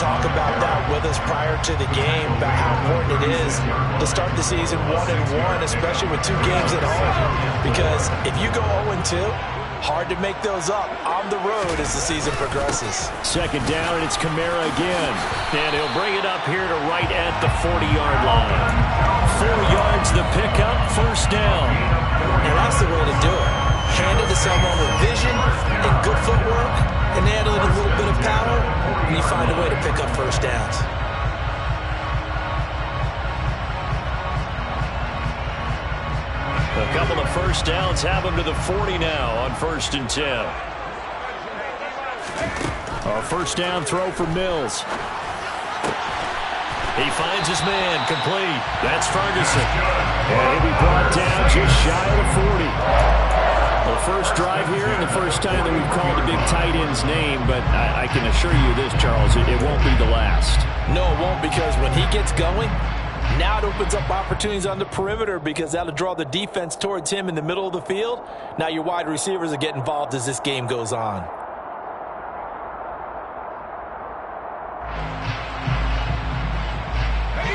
talk about that with us prior to the game, about how important it is to start the season 1-1, especially with 2 games at home. Because if you go 0-2, hard to make those up on the road as the season progresses. Second down, and it's Kamara again. And he'll bring it up here to right at the 40-yard line. 4 yards the pickup, first down. And that's the way to do it. Hand it to someone with vision and good footwork, and add a little bit of power, and you find a way to pick up first downs. A couple of first downs have him to the 40 now on 1st and 10. A first down throw for Mills. He finds his man, complete. That's Ferguson. And he'll be brought down just shy of the 40. The first drive here and the first time that we've called a big tight end's name, but I can assure you this, Charles, it won't be the last. No, it won't, because when he gets going, now it opens up opportunities on the perimeter, because that'll draw the defense towards him in the middle of the field. Now your wide receivers will get involved as this game goes on.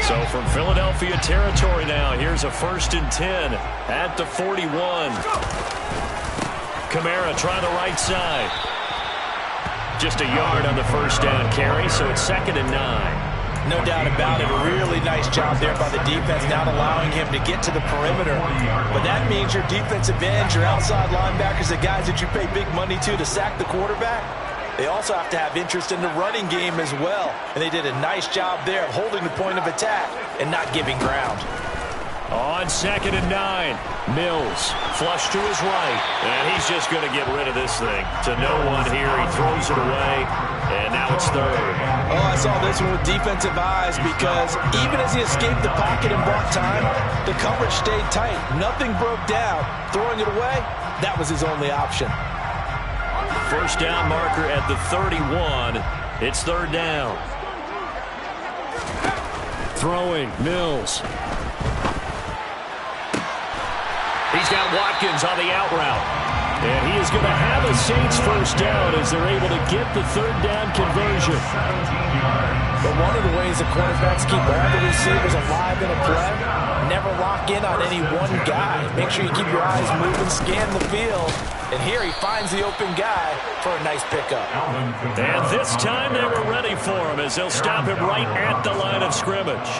So from Philadelphia territory now, here's a 1st and 10 at the 41. Kamara trying the right side. Just a yard on the first down carry, so it's 2nd and 9. No doubt about it. A really nice job there by the defense, not allowing him to get to the perimeter. But that means your defensive ends, your outside linebackers, the guys that you pay big money to sack the quarterback, they also have to have interest in the running game as well. And they did a nice job there of holding the point of attack and not giving ground. On 2nd and 9, Mills flush to his right, and he's just going to get rid of this thing. To no one here, he throws it away, and now it's 3rd. Oh, I saw this one with defensive eyes, because even as he escaped the pocket and bought time, the coverage stayed tight. Nothing broke down. Throwing it away, that was his only option. First down marker at the 31. It's 3rd down. Throwing, Mills. He's got Watkins on the out route. And he is going to have a Saints first down as they're able to get the 3rd down conversion. But one of the ways the quarterbacks keep all the receivers alive in a play, never lock in on any one guy. Make sure you keep your eyes moving, scan the field. And here he finds the open guy for a nice pickup. And this time they were ready for him as they'll stop him right at the line of scrimmage.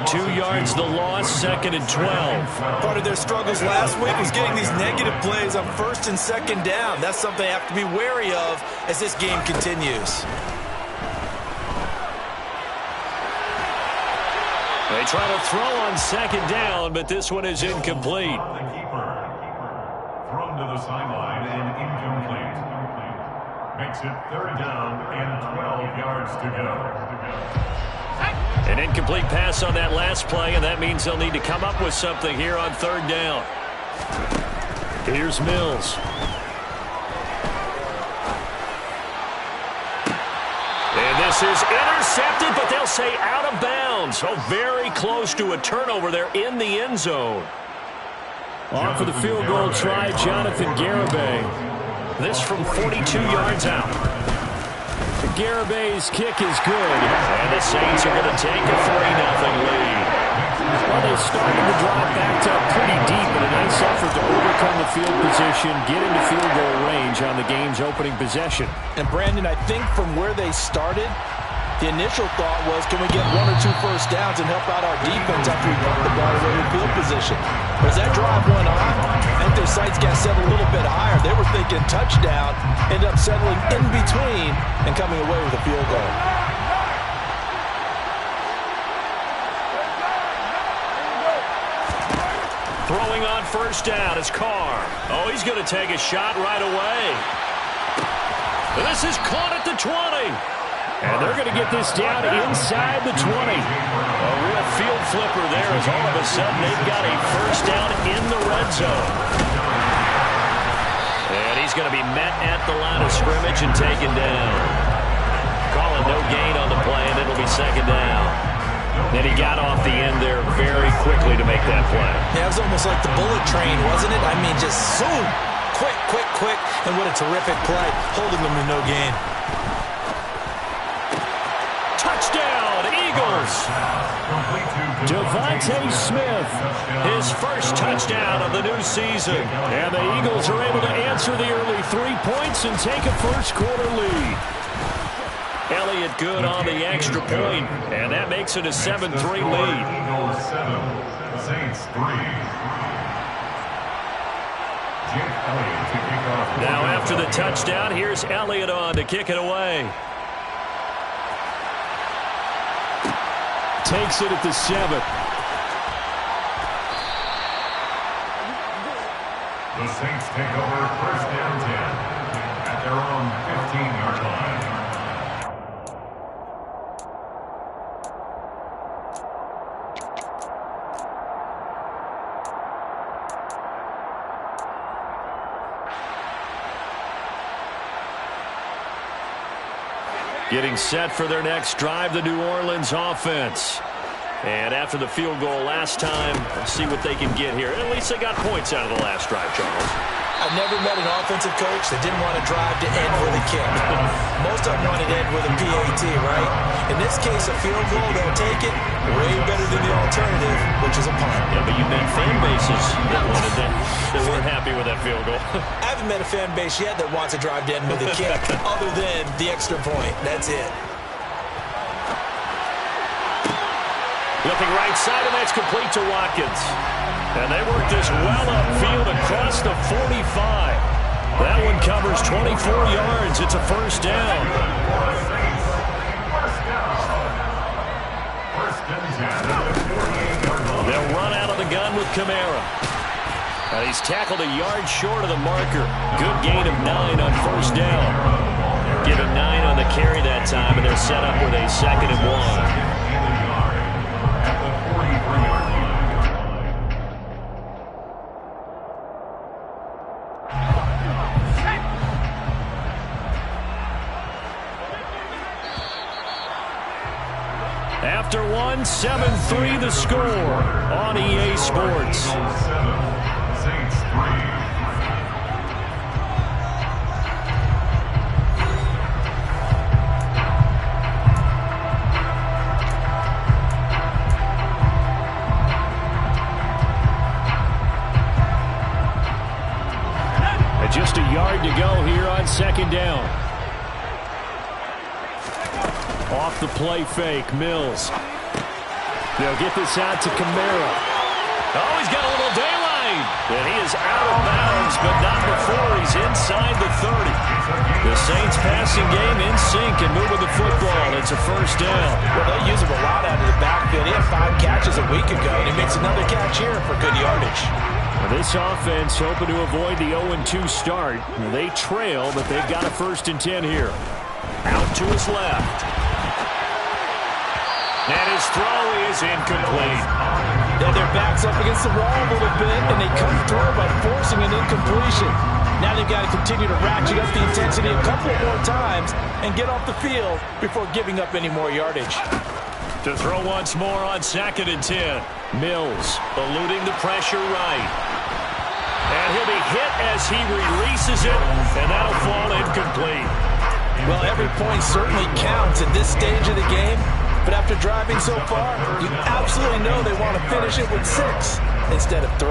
2 yards the loss, 2nd and 12. Part of their struggles last week was getting these negative plays on 1st and 2nd down. That's something they have to be wary of as this game continues. They try to throw on 2nd down, but this one is incomplete. The keeper thrown to the sideline and incomplete. Makes it 3rd down and 12 yards to go. An incomplete pass on that last play, and that means they'll need to come up with something here on 3rd down. Here's Mills. And this is intercepted, but they'll say out of bounds. Oh, very close to a turnover there in the end zone. On for the field goal try, Jonathan Garibay. This from 42 yards out. Garibay's kick is good, and the Saints are going to take a 3-0 lead. Well, they started the drive backed up pretty deep, but a nice effort to overcome the field position, get into field goal range on the game's opening possession. And Brandon, I think from where they started, the initial thought was, can we get 1 or 2 first downs and help out our defense after we put the ball away in field position? But as that drive went on, I think their sights got set a little bit higher. They were thinking touchdown, ended up settling in between and coming away with a field goal. Throwing on first down is Carr. Oh, he's going to take a shot right away. This is caught at the 20. And they're going to get this down inside the 20. A real field flipper there as all of a sudden they've got a first down in the red zone. And he's going to be met at the line of scrimmage and taken down. Calling no gain on the play, and it'll be 2nd down. And he got off the end there very quickly to make that play. Yeah, it was almost like the bullet train, wasn't it? I mean, just zoom. Quick, quick, quick. And what a terrific play, holding them to no gain. touchdown, Eagles. Devontae Smith, his first touchdown of the new season. And the Eagles are able to answer the early 3 points and take a first-quarter lead. Elliott good on the extra point, and that makes it a 7-3 lead. Eagles 7, Saints 3. Now after the touchdown, here's Elliott on to kick it away. Takes it at the 7. The Saints take over first down 10 at their own 15-yard line. Getting set for their next drive, the New Orleans offense. And after the field goal last time, let's see what they can get here. At least they got points out of the last drive, Charles. I've never met an offensive coach that didn't want to drive to end with a kick. Most of them wanted to end with a PAT, right? In this case, a field goal, they'll take it way better than the alternative, which is a punt. Yeah, but you met fan bases that wanted that. They weren't happy with that field goal. I haven't met a fan base yet that wants to drive to end with a kick other than the extra point. That's it. Looking right side, and that's complete to Watkins. And they work this well upfield across the 45. That one covers 24 yards. It's a first down. They'll run out of the gun with Kamara. He's tackled a yard short of the marker. Good gain of 9 on first down. Give him 9 on the carry that time, and they're set up with a 2nd and 1. After 7-3 the score on EA Sports. Saints 3. Just a yard to go here on 2nd down. Off the play fake, Mills. They'll get this out to Kamara. Oh, he's got a little daylight. And he is out of bounds, but not before he's inside the 30. The Saints passing game in sync and moving the football. It's a first down. Well, they use him a lot out of the backfield. He had 5 catches a week ago, and he makes another catch here for good yardage. This offense hoping to avoid the 0-2 start. They trail, but they've got a 1st and 10 here. Out to his left. And his throw is incomplete. Now their back's up against the wall a little bit, and they come through by forcing an incompletion. Now they've got to continue to ratchet up the intensity a couple more times and get off the field before giving up any more yardage. To throw once more on 2nd and 10. Mills eluding the pressure right. And he'll be hit as he releases it, and that'll fall incomplete. Well, every point certainly counts at this stage of the game, but after driving so far, you absolutely know they want to finish it with 6 instead of 3.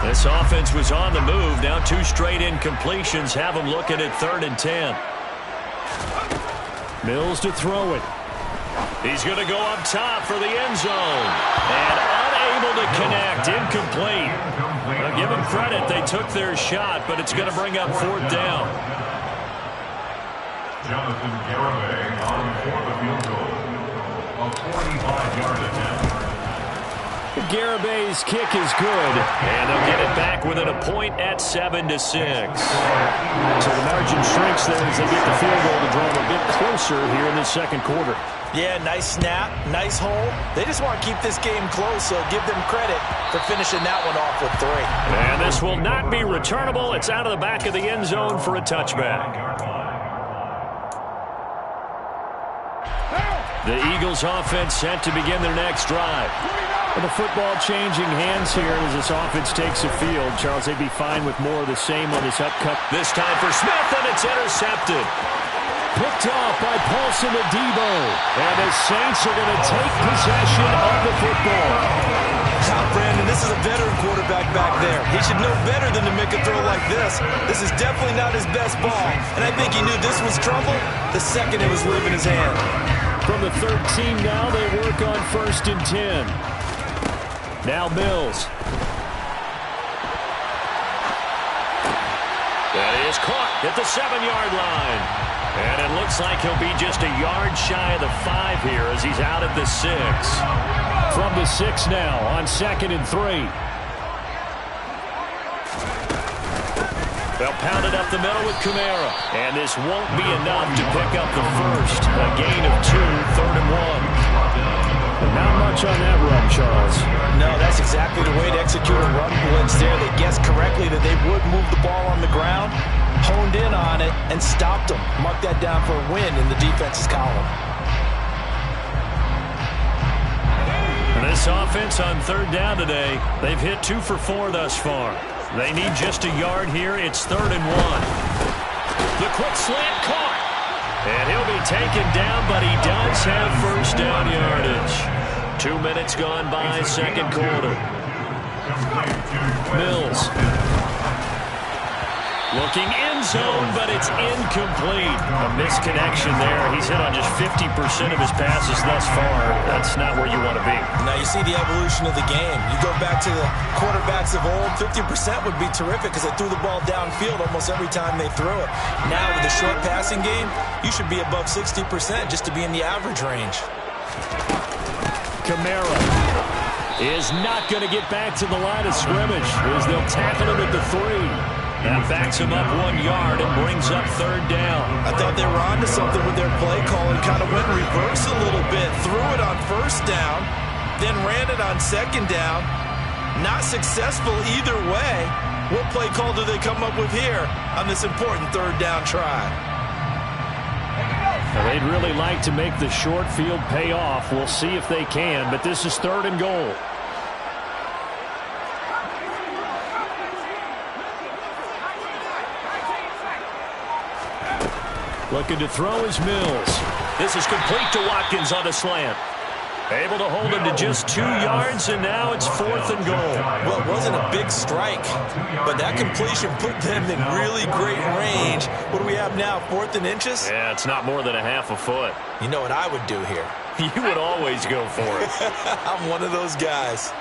This offense was on the move. Now 2 straight incompletions have them looking at 3rd and 10. Mills to throw it. He's going to go up top for the end zone. And unable to connect. Incomplete. Now give them credit. They took their shot, but it's going to bring up 4th down. Jonathan Garibay on for the field goal. A 45-yard attempt. Garibay's kick is good, and they'll get it back within a point at 7-6. So the margin shrinks there as they get the field goal to draw them a bit closer here in the 2nd quarter. Yeah, nice snap, nice hole. They just want to keep this game close, so give them credit for finishing that one off with 3. And this will not be returnable. It's out of the back of the end zone for a touchback. The Eagles offense set to begin their next drive. Well, the football changing hands here as this offense takes the field. Charles, they'd be fine with more of the same on this upcut. This time for Smith, and it's intercepted. Picked off by Paulson Adebo. And the Saints are going to take possession of the football. Now, Brandon, this is a veteran quarterback back there. He should know better than to make a throw like this. This is definitely not his best ball. And I think he knew this was trouble the second it was leaving his hand. From the 13 now, they work on 1st and 10. Now Mills. That is caught at the 7-yard line. And it looks like he'll be just a yard shy of the 5 here as he's out at the 6. From the 6 now on 2nd and 3. They'll pound it up the middle with Kamara. And this won't be enough to pick up the first. A gain of 2, 3rd and 1. Not much on that run, Charles. No, that's exactly the way to execute a run blitz there. They guessed correctly that they would move the ball on the ground, honed in on it, and stopped them. Mark that down for a win in the defense's column. And this offense on 3rd down today, they've hit 2 for 4 thus far. They need just a yard here. It's 3rd and 1. The quick slant caught. And he'll be taken down, but he does have 1st down yardage. 2 minutes gone by, 2nd quarter. Mills. Looking end zone, but it's incomplete. A misconnection there. He's hit on just 50% of his passes thus far. That's not where you want to be. Now you see the evolution of the game. You go back to the quarterbacks of old, 50% would be terrific because they threw the ball downfield almost every time they threw it. Now with the short passing game, you should be above 60% just to be in the average range. Kamara is not going to get back to the line of scrimmage as they'll tackle him at the 3. That backs him up 1 yard and brings up 3rd down. I thought they were onto something with their play call and kind of went reverse a little bit. Threw it on 1st down, then ran it on 2nd down. Not successful either way. What play call do they come up with here on this important 3rd down try? Now, they'd really like to make the short field pay off. We'll see if they can, but this is 3rd and goal. Looking to throw is Mills. This is complete to Watkins on a slant. Able to hold him to just 2 yards, and now it's 4th and goal. Well, it wasn't a big strike, but that completion put them in really great range. What do we have now, 4th and inches? Yeah, it's not more than a half a foot. You know what I would do here? You would always go for it. I'm one of those guys.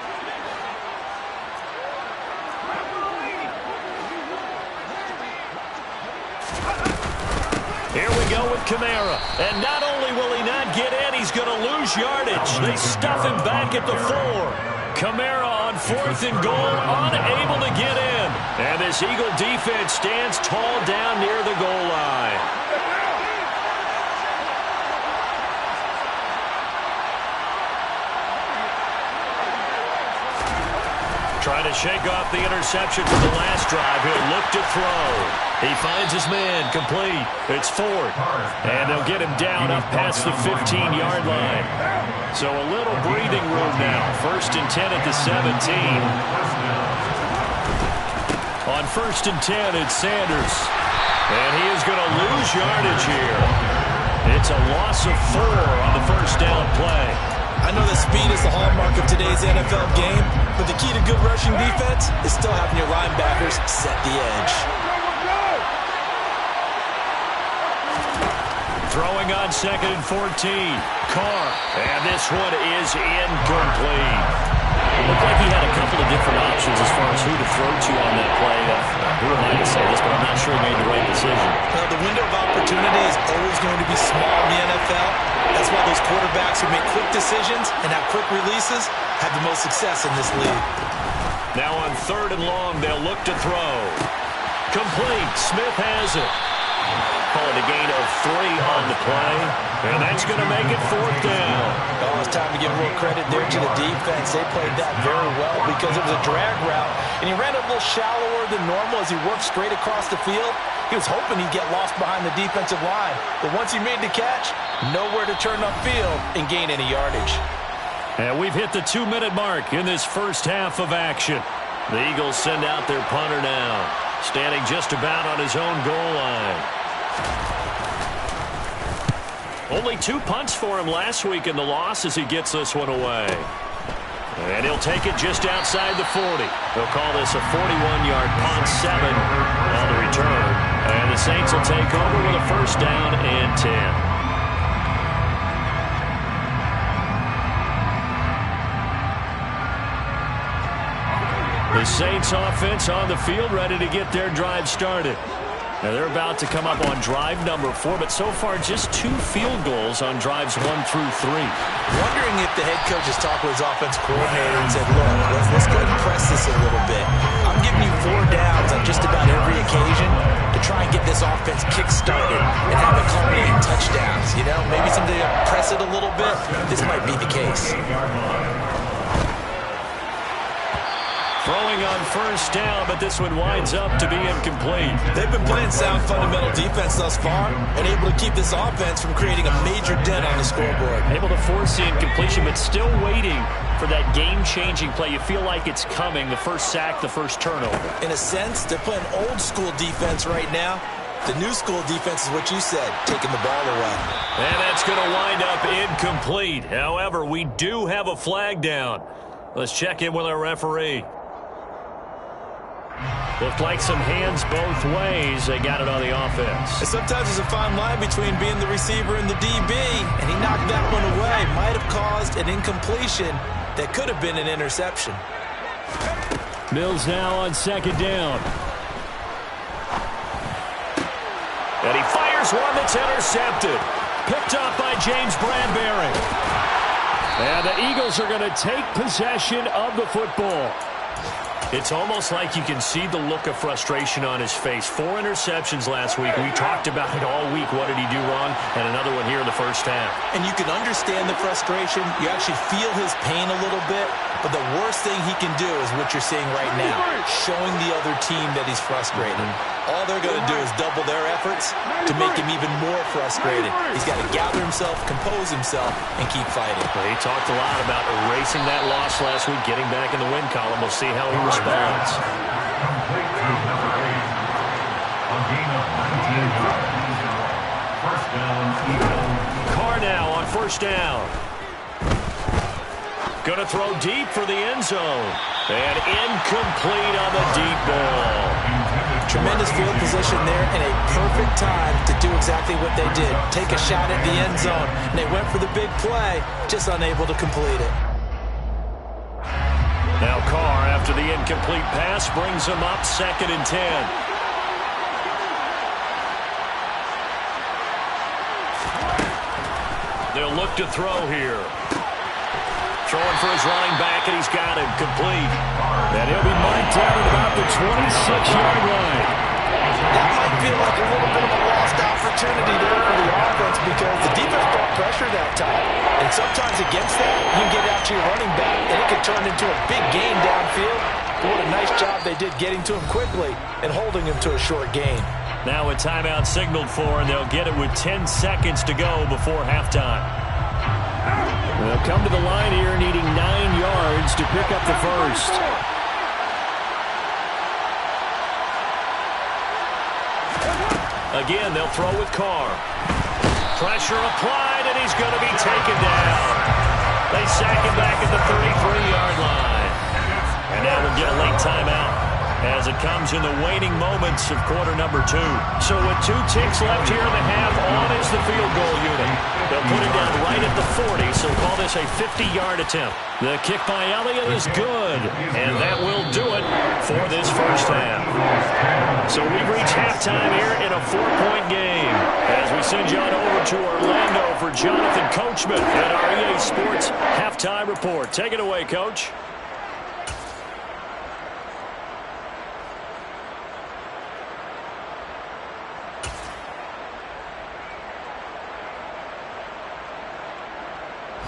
Here we go with Kamara. And not only will he not get in, he's going to lose yardage. They stuff him back at the 4. Kamara on 4th and goal, unable to get in. And this Eagle defense stands tall down near the goal line. Trying to shake off the interception from the last drive. He'll look to throw. He finds his man complete. It's Ford. And they'll get him down up past the 15-yard line. So a little breathing room now. 1st and 10 at the 17. On 1st and 10, it's Sanders. And he is going to lose yardage here. It's a loss of 4 on the 1st down play. I know that speed is the hallmark of today's NFL game, but the key to good rushing defense is still having your linebackers set the edge. Throwing on 2nd and 14. Carr. And this one is incomplete. It looked like he had a couple of different options as far as who to throw to on that play. Who am I to say this, but I'm not sure he made the right decision. Well, the window of opportunity is always going to be small in the NFL. That's why those quarterbacks who make quick decisions and have quick releases have the most success in this league. Now on 3rd and long, they'll look to throw. Complete. Smith has it. Calling a gain of 3 on the play. And that's going to make it 4th down. Oh, it's time to give real credit there to the defense. They played that very well because it was a drag route. And he ran a little shallower than normal as he worked straight across the field. He was hoping he'd get lost behind the defensive line. But once he made the catch, nowhere to turn upfield and gain any yardage. And we've hit the 2-minute mark in this first half of action. The Eagles send out their punter now, standing just about on his own goal line. Only 2 punts for him last week in the loss as he gets this one away. And he'll take it just outside the 40. They'll call this a 41-yard punt, 7 on the return. And the Saints will take over with a first down and 10. The Saints offense on the field, ready to get their drive started. Now they're about to come up on drive number 4, but so far just 2 field goals on drives 1 through 3. Wondering if the head coach has talked with his offense coordinator and said, look, let's go ahead and press this a little bit. I'm giving you 4 downs on just about every occasion to try and get this offense kick-started and have it culminate in touchdowns. You know, maybe someday press it a little bit. This might be the case. Throwing on first down, but this one winds up to be incomplete. They've been playing sound fundamental defense thus far and able to keep this offense from creating a major dent on the scoreboard. Able to force the incompletion, but still waiting for that game-changing play. You feel like it's coming, the first sack, the first turnover. In a sense, they're playing old-school defense right now. The new school defense is what you said, taking the ball away. And that's going to wind up incomplete. However, we do have a flag down. Let's check in with our referee. Looked like some hands both ways. They got it on the offense. And sometimes there's a fine line between being the receiver and the DB, and he knocked that one away. Might have caused an incompletion that could have been an interception. Mills now on second down. And he fires one that's intercepted. Picked up by James Bradbury. And the Eagles are going to take possession of the football. It's almost like you can see the look of frustration on his face. 4 interceptions last week. We talked about it all week. What did he do wrong? And another one here in the first half. And you can understand the frustration. You actually feel his pain a little bit. But the worst thing he can do is what you're seeing right now, showing the other team that he's frustrated. All they're going to do is double their efforts to make him even more frustrated. He's got to gather himself, compose himself, and keep fighting. Well, he talked a lot about erasing that loss last week, getting back in the win column. We'll see how he responds. Complete to number 8. A gain of 19 yards. First down, Eagles. Carr now on first down. Going to throw deep for the end zone. And incomplete on the deep ball. Tremendous field position there and a perfect time to do exactly what they did. Take a shot at the end zone. And they went for the big play, just unable to complete it. Now Carr, after the incomplete pass, brings him up 2nd and 10. They'll look to throw here. Throwing for his running back, and he's got him complete. And he'll be marked down at about the 26-yard line. That might feel like a little bit of a lost opportunity there for the offense because the defense brought pressure that time. And sometimes against that, you can get out to your running back, and it can turn into a big gain downfield. But what a nice job they did getting to him quickly and holding him to a short gain. Now a timeout signaled for, and they'll get it with 10 seconds to go before halftime. They'll come to the line here needing 9 yards to pick up the first. Again, they'll throw with Carr. Pressure applied, and he's going to be taken down. They sack him back at the 33-yard line. And now we'll get a late timeout as it comes in the waning moments of quarter number 2. So with 2 ticks left here in the half, on is the field goal unit. They'll put it down right at the 40, so call this a 50-yard attempt. The kick by Elliott is good, and that will do it for this first half. So we've reached halftime here in a 4-point game as we send you on over to Orlando for Jonathan Coachman at our EA Sports Halftime Report. Take it away, Coach.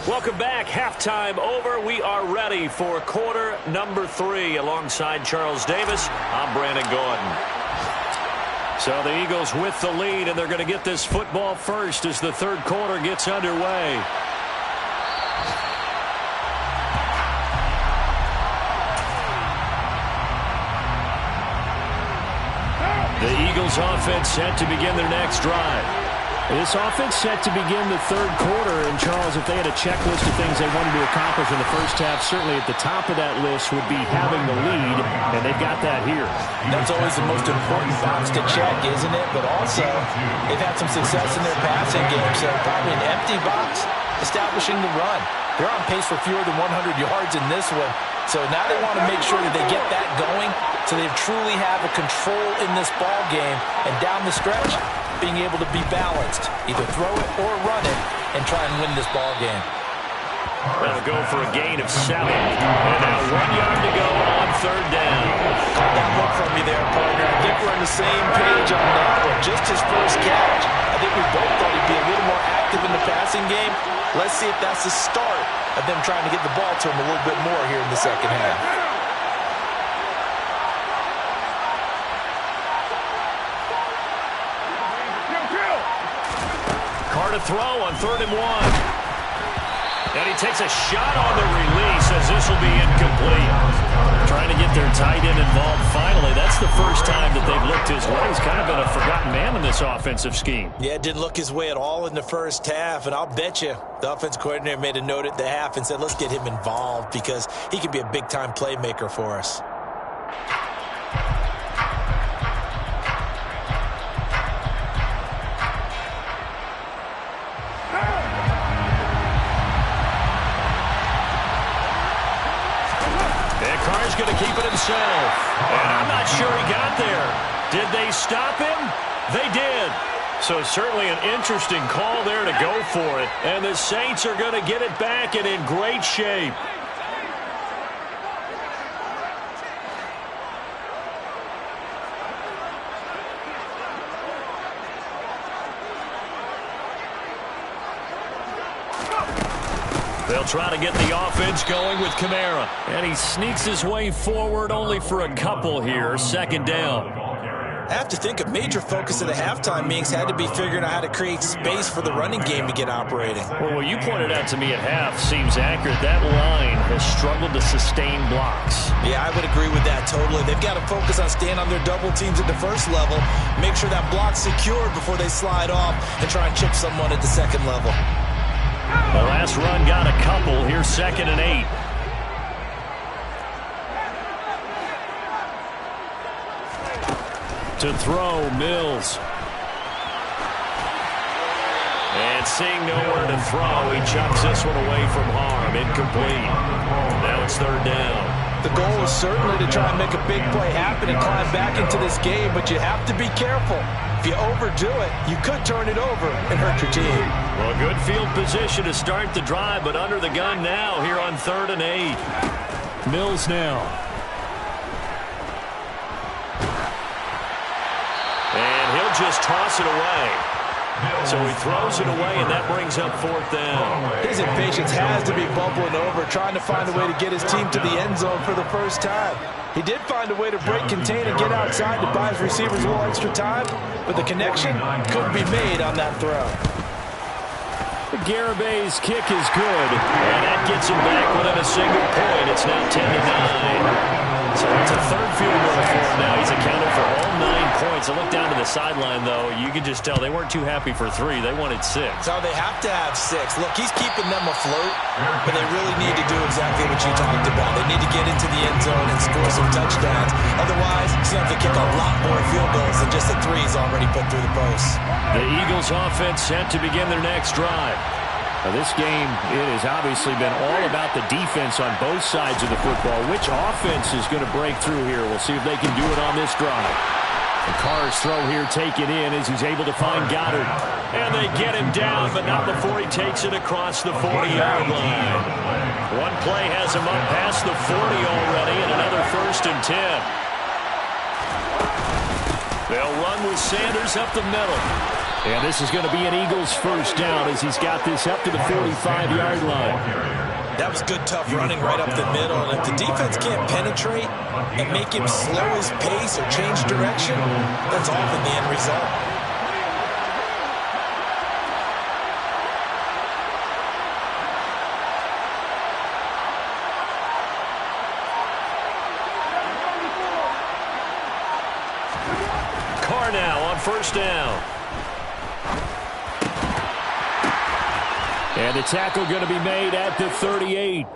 Welcome back. Halftime over. We are ready for quarter number 3. Alongside Charles Davis, I'm Brandon Gordon. So the Eagles with the lead, and they're going to get this football first as the third quarter gets underway. The Eagles offense set to begin their next drive. This offense set to begin the third quarter. And, Charles, if they had a checklist of things they wanted to accomplish in the first half, certainly at the top of that list would be having the lead, and they've got that here. That's always the most important box to check, isn't it? But also, they've had some success in their passing game, so probably an empty box establishing the run. They're on pace for fewer than 100 yards in this one, so now they want to make sure that they get that going so they truly have a control in this ball game, and down the stretch, being able to be balanced, either throw it or run it, and try and win this ball game. That'll go for a gain of 7. And now 1 yard to go on third down. Caught that look from me there, partner. I think we're on the same page on that one. Just his first catch. I think we both thought he'd be a little more active in the passing game. Let's see if that's the start of them trying to get the ball to him a little bit more here in the second half. To throw on 3rd and 1. And he takes a shot on the release as this will be incomplete. Trying to get their tight end involved finally. That's the first time that they've looked his way. He's kind of been a forgotten man in this offensive scheme. Yeah, it didn't look his way at all in the first half. And I'll bet you the offense coordinator made a note at the half and said, let's get him involved because he can be a big-time playmaker for us. Going to keep it himself. And I'm not sure he got there. Did they stop him? They did. So certainly an interesting call there to go for it. And the Saints are going to get it back and in great shape. They'll try to get the offense going with Kamara. And he sneaks his way forward only for a couple here. 2nd down. I have to think a major focus of the halftime meetings had to be figuring out how to create space for the running game to get operating. Well, what you pointed out to me at half seems accurate. That line has struggled to sustain blocks. Yeah, I would agree with that totally. They've got to focus on staying on their double teams at the first level, make sure that block's secured before they slide off and try and chip someone at the second level. The last run got a couple. Here's 2nd and 8. To throw, Mills. And seeing nowhere to throw, he chucks this one away from harm. Incomplete. Now it's 3rd down. The goal is certainly to try and make a big play happen and climb back into this game, but you have to be careful. If you overdo it, you could turn it over and hurt your team. Well, good field position to start the drive, but under the gun now here on 3rd and 8. Mills now. And he'll just toss it away. So he throws it away, and that brings up 4th down. His impatience has to be bubbling over, trying to find a way to get his team to the end zone for the first time. He did find a way to break contain and get outside to buy his receivers a little extra time, but the connection couldn't be made on that throw. Garabay's kick is good, and that gets him back within a single point. It's now 10-9. So it's a 3rd field goal for him now. He's accounted for all 9 points. I look down to the sideline, though. You can just tell they weren't too happy for 3. They wanted 6. So they have to have 6. Look, he's keeping them afloat, but they really need to do exactly what you talked about. They need to get into the end zone and score some touchdowns. Otherwise, he's going to have to kick a lot more field goals than just the 3s already put through the posts. The Eagles offense set to begin their next drive. Now, this game, it has obviously been all about the defense on both sides of the football. Which offense is going to break through here? We'll see if they can do it on this drive. The Carr's throw here taken in as he's able to find Goddard. And they get him down, but not before he takes it across the 40-yard line. One play has him up past the 40 already, and another 1st and 10. They'll run with Sanders up the middle. And this is going to be an Eagles 1st down as he's got this up to the 45-yard line. That was good, tough running right up the middle. And if the defense can't penetrate and make him slow his pace or change direction, that's often the end result. first down. And the tackle going to be made at the 38.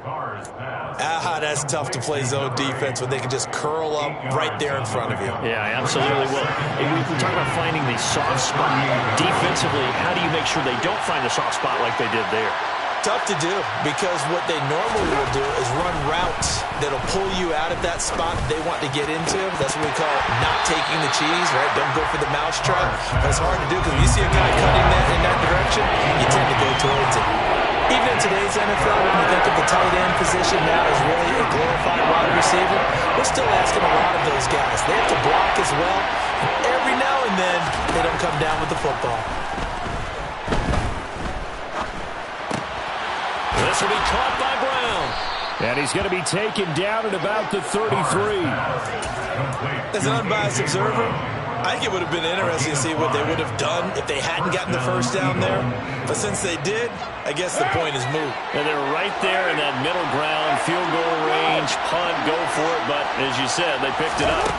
That's tough to play zone defense when they can just curl up right there in front of you. Yeah, absolutely. Well, we're talking about finding the soft spot. Defensively, how do you make sure they don't find a soft spot like they did there? Tough to do, because what they normally will do is run routes that'll pull you out of that spot they want to get into. That's what we call not taking the cheese, right? Don't go for the mousetrap. But it's hard to do because when you see a guy cutting that in that direction, you tend to go towards it. Even in today's NFL, when you think of the tight end position now as really a glorified wide receiver, we're still asking a lot of those guys. They have to block as well. And every now and then, they don't come down with the football. This will be caught by Brown. And he's going to be taken down at about the 33. As an unbiased observer, I think it would have been interesting to see what they would have done if they hadn't gotten the first down there. But since they did, I guess the point is moot. And they're right there in that middle ground, field goal range, punt, go for it. But as you said, they picked it up.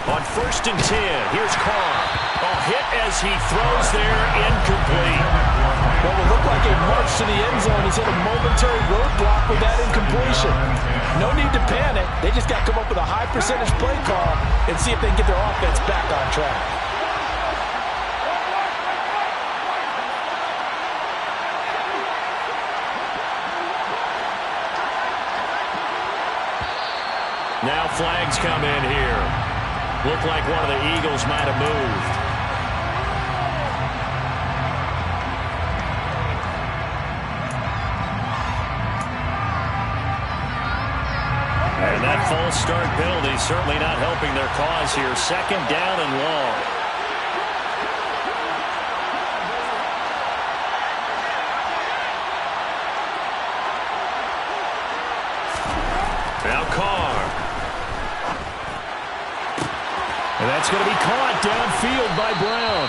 On 1st and 10, here's Carr. A hit as he throws there, incomplete. Well, it looked like a march to the end zone. He's hit a momentary roadblock with that incompletion. No need to panic. They just got to come up with a high percentage play call and see if they can get their offense back on track. Now flags come in here. Looked like one of the Eagles might have moved. And that false start penalty certainly not helping their cause here. 2nd down and long. Now Carr. And that's going to be caught downfield by Brown.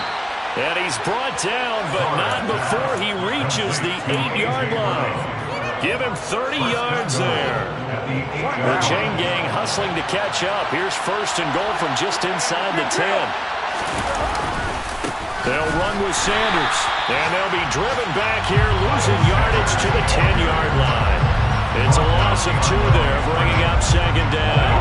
And he's brought down, but not before he reaches the 8-yard line. Give him 30 yards there. The chain gang hustling to catch up. Here's 1st and goal from just inside the 10. They'll run with Sanders. And they'll be driven back here, losing yardage to the 10-yard line. It's a loss of 2 there, bringing up 2nd down.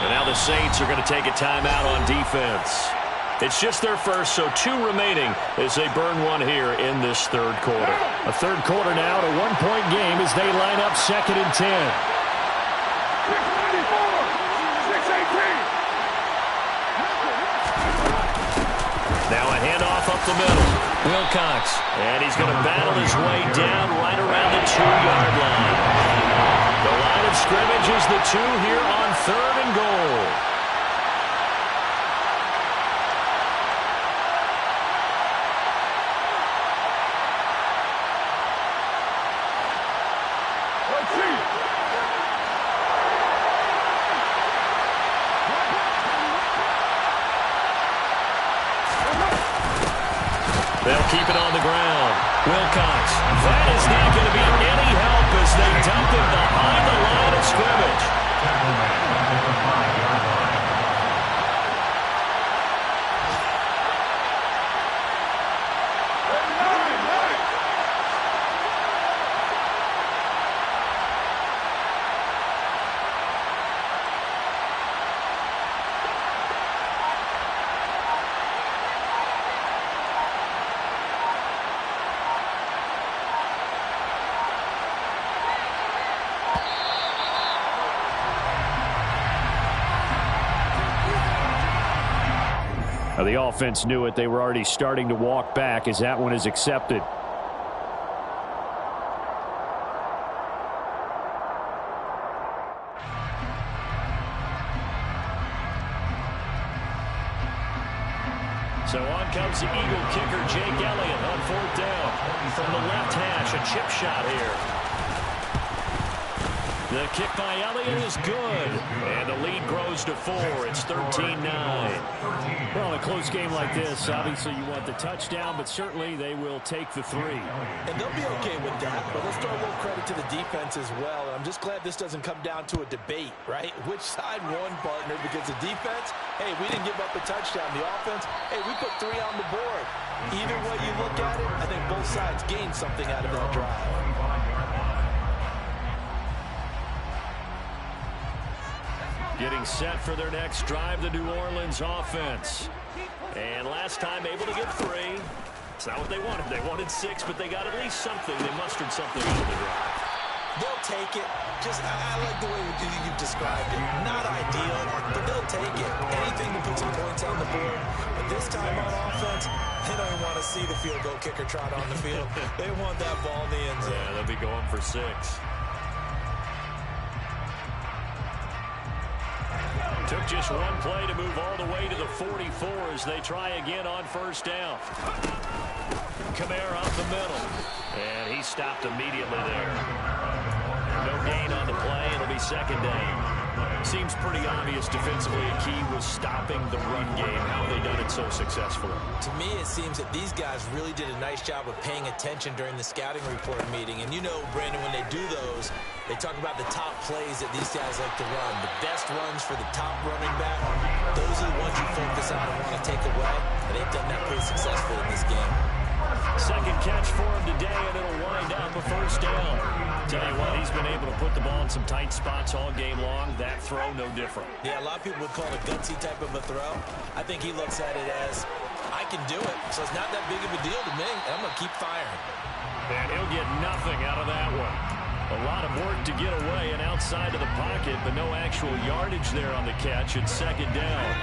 And now the Saints are going to take a timeout on defense. It's just their first, so 2 remaining as they burn 1 here in this 3rd quarter. A 3rd quarter now, a 1-point game as they line up 2nd and 10. Now a handoff up the middle. Wilcox, and he's going to battle his way down right around the 2-yard line. The line of scrimmage is the 2 here on 3rd and goal. They'll keep it on the ground. Wilcox. That is not going to be any help as they dump him behind the line of scrimmage. The offense knew it. They were already starting to walk back as that one is accepted. So on comes the Eagle kicker, Jake Elliott, on 4th down. From the left hash, a chip shot here. The kick by Elliott is good. And the lead grows to 4. It's 13-9. Well, a close game like this, obviously you want the touchdown, but certainly they will take the 3. And they'll be okay with that, but let's throw a little credit to the defense as well. I'm just glad this doesn't come down to a debate, right? Which side won, partner? Because the defense, hey, we didn't give up a touchdown. The offense, hey, we put 3 on the board. Either way you look at it, I think both sides gained something out of that drive. Getting set for their next drive, the New Orleans offense. And last time able to get 3. It's not what they wanted. They wanted 6, but they got at least something. They mustered something out of the drive. They'll take it. I like the way you've described it. Not ideal, but they'll take it. Anything to put some points on the board. But this time on offense, they don't even want to see the field goal kicker trot on the field. They want that ball in the end zone. Yeah, they'll be going for 6. Took just one play to move all the way to the 44 as they try again on first down. Kamara up the middle. And he stopped immediately there. No gain on the play. It'll be second down. Seems pretty obvious defensively a key was stopping the run game. How have they done it so successfully? To me, it seems that these guys really did a nice job of paying attention during the scouting report meeting. And you know, Brandon, when they do those, they talk about the top plays that these guys like to run. The best runs for the top running back. Those are the ones you focus on and want to take away. And they've done that pretty successfully in this game. Second catch for him today, and it'll wind up a first down. Tell you what, he's been able to put the ball in some tight spots all game long. That throw, no different. Yeah, a lot of people would call it a gutsy type of a throw. I think he looks at it as, I can do it, so it's not that big of a deal to me, and I'm going to keep firing. And he'll get nothing out of that one. A lot of work to get away and outside of the pocket, but no actual yardage there on the catch. It's second down.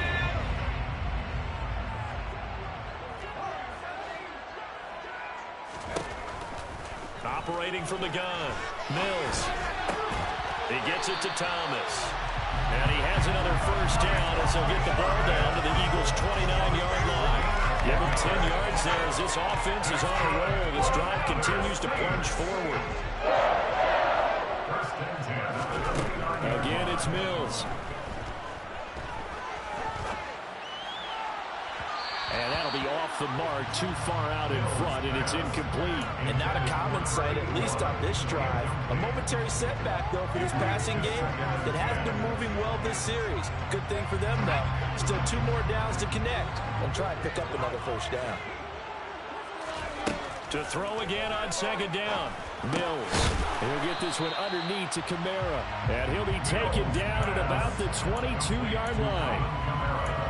Operating from the gun, Mills. He gets it to Thomas. And he has another first down as he'll get the ball down to the Eagles' 29-yard line. Give him 10 yards there as this offense is on a roll. This drive continues to plunge forward. Again, it's Mills. And that'll be off the mark, too far out in front, and it's incomplete. And not a common sight, at least on this drive. A momentary setback, though, for this passing game that has been moving well this series. Good thing for them, though. Still 2 more downs to connect and try and pick up another first down. To throw again on second down. Mills. He'll get this one underneath to Kamara. And he'll be taken down at about the 22-yard line.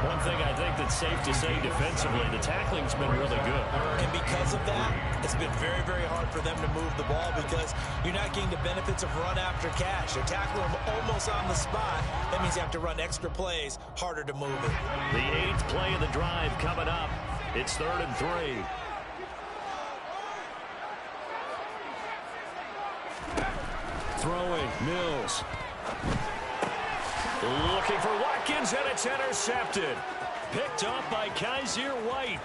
One thing I think that's safe to say defensively, the tackling's been really good. And because of that, it's been very, very hard for them to move the ball because you're not getting the benefits of run after catch. They're tackling them almost on the spot. That means you have to run extra plays, harder to move it. The 8th play of the drive coming up. It's 3rd and 3. Throwing, Mills. Looking for Watkins, and it's intercepted. Picked up by Kaiser White.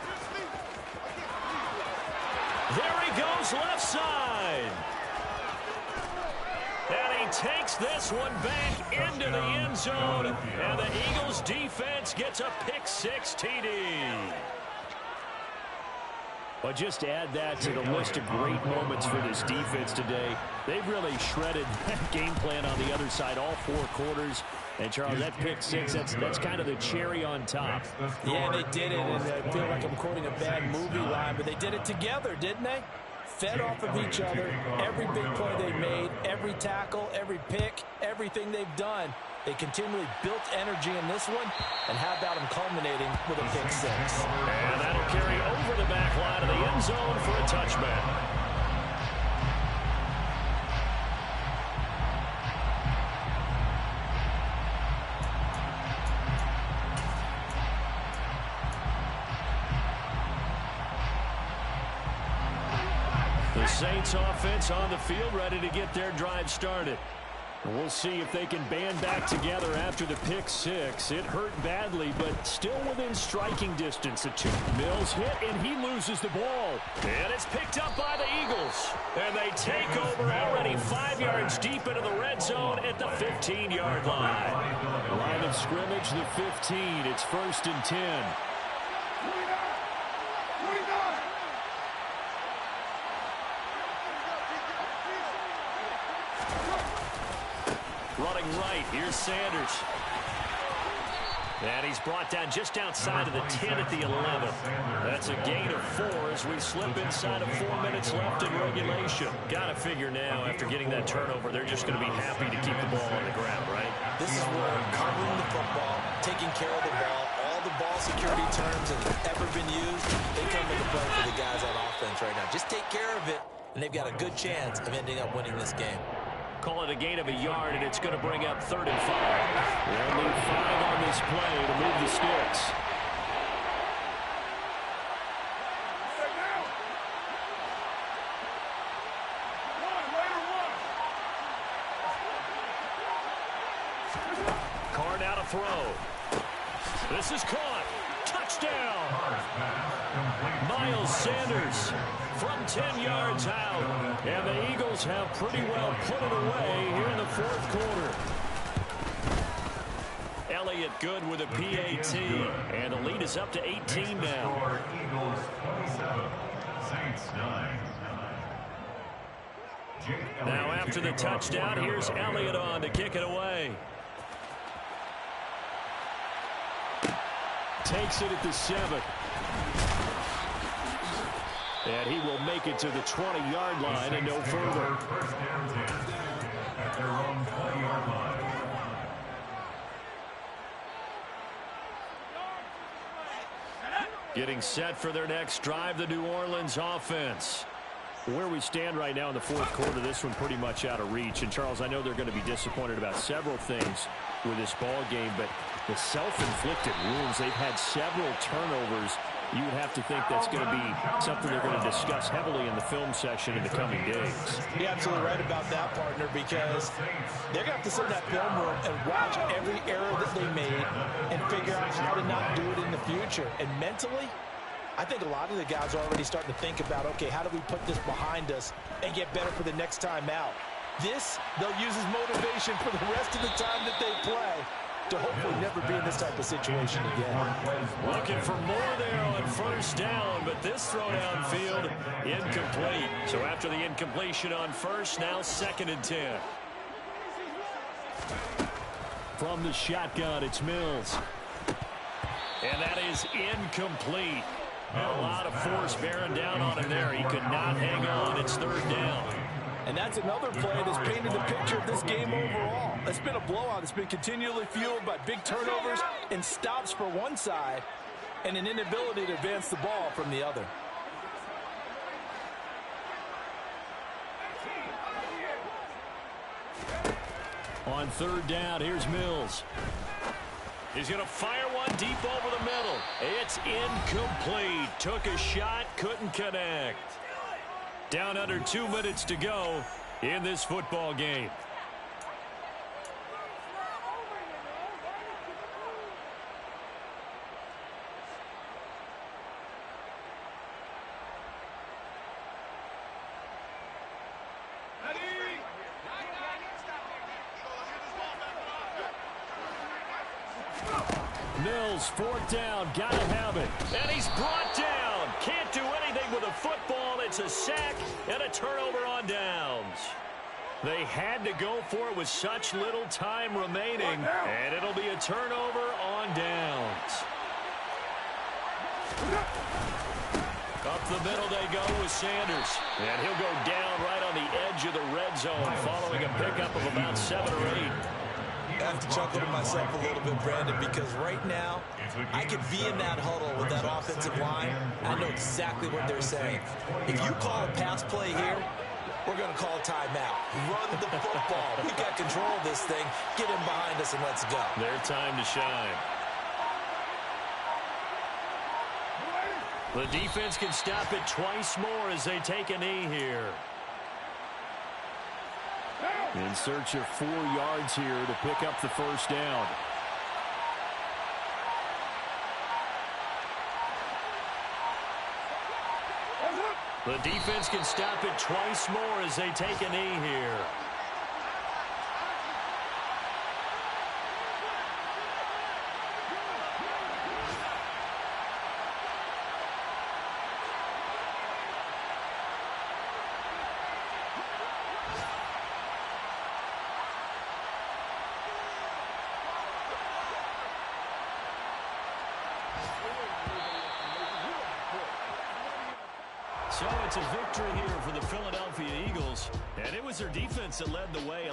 There he goes, left side. And he takes this one back into the end zone. And the Eagles defense gets a pick-6 TD. But just add that to the list of great moments for this defense today. They've really shredded that game plan on the other side all 4 quarters. And, Charles, that pick-6, that's kind of the cherry on top. Yeah, they did it, and I feel like I'm quoting a bad movie line, but they did it together, didn't they? Fed off of each other, every big play they made, every tackle, every pick, everything they've done. They continually built energy in this one, and how about them culminating with a pick-6? And that'll carry over the back line of the end zone for a touchback. The Saints offense on the field, ready to get their drive started. We'll see if they can band back together after the pick six. It hurt badly, but still within striking distance. Mills hit, and he loses the ball. And it's picked up by the Eagles. And they take over already 5 yards deep into the red zone at the 15-yard line. Line of scrimmage, the 15. It's 1st and 10. Running right, here's Sanders. And he's brought down just outside of the 10 at the 11. That's a gain of 4 as we slip inside of 4 minutes left in regulation. Got to figure now, after getting that turnover, they're just going to be happy to keep the ball on the ground, right? This is where covering the football, taking care of the ball, all the ball security terms that have ever been used, they come into play for the guys on offense right now. Just take care of it, and they've got a good chance of ending up winning this game. Call it a gain of a yard, and it's going to bring up 3rd and 5. They'll need 5 on this play to move the sticks. Carr now to throw. This is caught. Touchdown. Miles Sanders from 10 yards out. And the Eagles have pretty well put it away here in the 4th quarter. Elliott good with a PAT. And the lead is up to 18 now. Eagles 27, Saints 9. Now after the touchdown, here's Elliott on to kick it away. Takes it at the 7. And he will make it to the 20-yard line and no further. First down 10 at their own 20-yard line. Getting set for their next drive, the New Orleans offense. Where we stand right now in the 4th quarter, this one pretty much out of reach. And, Charles, I know they're going to be disappointed about several things with this ball game, but the self-inflicted wounds, they've had several turnovers. You would have to think that's going to be something they're going to discuss heavily in the film session in the coming days. You're absolutely right about that, partner, because they're going to have to sit in that film room and watch every error that they made and figure out how to not do it in the future. And mentally, I think a lot of the guys are already starting to think about, okay, how do we put this behind us and get better for the next time out? This, they'll use as motivation for the rest of the time that they play to hopefully never be in this type of situation again. Looking for more there on 1st down, but this throw downfield incomplete. So after the incompletion on 1st, now 2nd and 10. From the shotgun, it's Mills. And that is incomplete. A lot of force bearing down on him there. He could not hang on. It's 3rd down. And that's another play that's painted the picture of this game overall. It's been a blowout. It's been continually fueled by big turnovers and stops for one side and an inability to advance the ball from the other. On 3rd down, here's Mills. He's going to fire one deep over the middle. It's incomplete. Took a shot, couldn't connect. Down under 2 minutes to go in this football game. Mills, 4th down, gotta have it. And he's brought down. Can't do anything with a football. It's a sack and a turnover on downs. They had to go for it with such little time remaining, and it'll be a turnover on downs. Up the middle they go with Sanders. And he'll go down right on the edge of the red zone following a pickup of about 7 or 8. I have to chuckle to myself a little bit, Brandon, because right now I could be in that huddle with that offensive line. I know exactly what they're saying. If you call a pass play here, we're going to call a timeout. Run the football. We've got control of this thing. Get him behind us and let's go. Their time to shine. The defense can stop it twice more as they take a knee here. In search of 4 yards here to pick up the first down. The defense can stop it twice more as they take a knee here. So it's a victory here for the Philadelphia Eagles, and it was their defense that led the way.